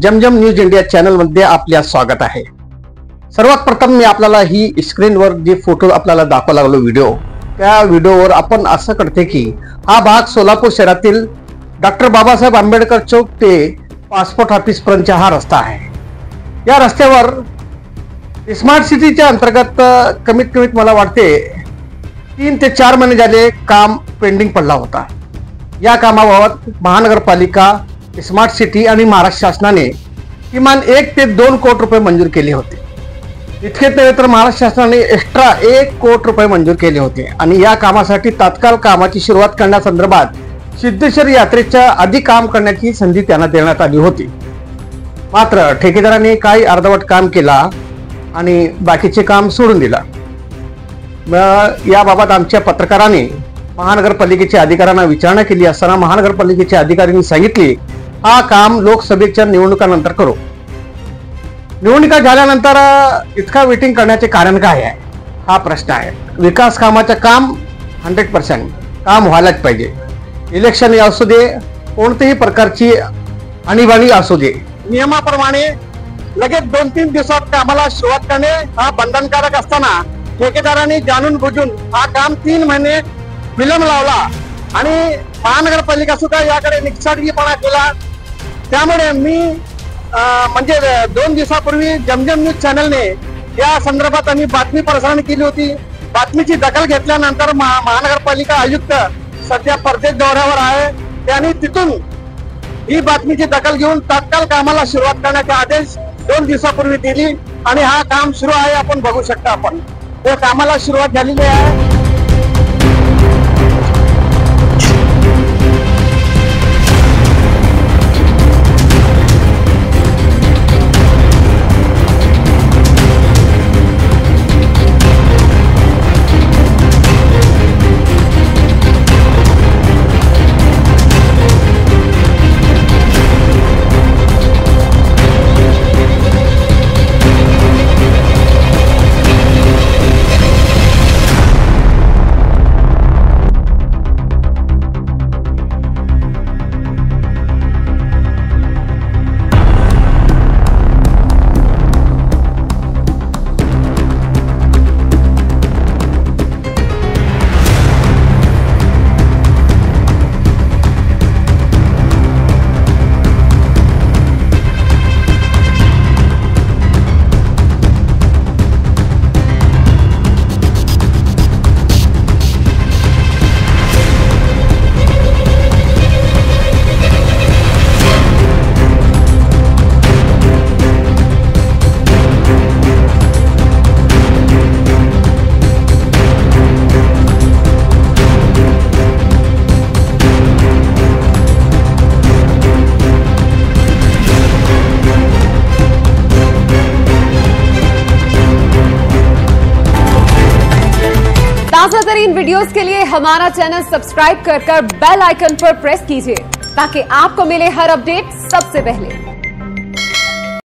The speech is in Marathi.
जमजम न्यूज इंडिया चॅनल मध्ये आपल्या स्वागत आहे। सर्वात प्रथम मी आपल्याला ही स्क्रीनवर जे फोटो आपल्याला दाखवायला लागलो व्हिडिओ, त्या व्हिडिओवर आपण असं कळते की हा भाग सोलापूर शहरातील डॉक्टर बाबासाहेब आंबेडकर चौक ते पासपोर्ट ऑफिस पर्यंतचा हा रस्ता आहे। या रस्त्यावर स्मार्ट सिटीच्या अंतर्गत कमीत कमी मला वाटते 3 ते 4 महिने झाले काम पेंडिंग पडला होता। या कामाबाबत महानगरपालिका, स्मार्ट सिटी आणि महाराष्ट्र शासनाने किमान 1 ते 2 कोटी रुपये मंजूर केले होते। इतकेच नव्हे तर महाराष्ट्र शासनाने एक्स्ट्रा 1 कोटी रुपये मंजूर केले होते आणि या कामासाठी तात्काळ कामाची सुरुवात करण्यासंदर्भात सिद्धेश्वर यात्रेच्या आधी काम करण्याची संधी त्यांना देण्यात आली होती। मात्र ठेकेदाराने काही अर्धवट काम केला आणि बाकीचे काम सोडून दिला। याबाबत आमच्या पत्रकाराने महानगरपालिकेच्या अधिकाऱ्यांना विचारणा केली असताना महानगरपालिकेच्या अधिकाऱ्यांनी सांगितले, हा काम लोकसभेच्या निवडणुकानंतर करू। निवडणुका झाल्यानंतर इतका वेटिंग करण्याचे कारण काय आहे हा प्रश्न आहे। विकास कामाचं काम 100% काम व्हायलाच पाहिजे। इलेक्शन असू दे, कोणत्याही प्रकारची आणीबाणी असू दे, नियमाप्रमाणे लगेच 2-3 दिवसात कामाला सुरुवात करणे हा बंधनकारक असताना ठेकेदारांनी जाणून बुजून हा काम 3 महिने विलंब लावला आणि महानगरपालिका सुद्धा याकडे निष्काळजीपणा केला। त्यामुळे मी म्हणजे 2 दिवसापूर्वी जमजम न्यूज चॅनलने या संदर्भात आम्ही बातमी प्रसारण केली होती। बातमीची दखल घेतल्यानंतर महानगरपालिका आयुक्त सध्या परदेश दौऱ्यावर आहे। त्यांनी तिथून ही बातमीची दखल घेऊन तात्काळ कामाला सुरुवात करण्याचे आदेश 2 दिवसापूर्वी दिली आणि हा काम सुरू आहे। आपण बघू शकता, आपण त्या कामाला सुरुवात झालेली आहे। ताज़ा-तरीन वीडियोस के लिए हमारा चैनल सब्सक्राइब कर बेल आइकन पर प्रेस कीजिए ताकि आपको मिले हर अपडेट सबसे पहले।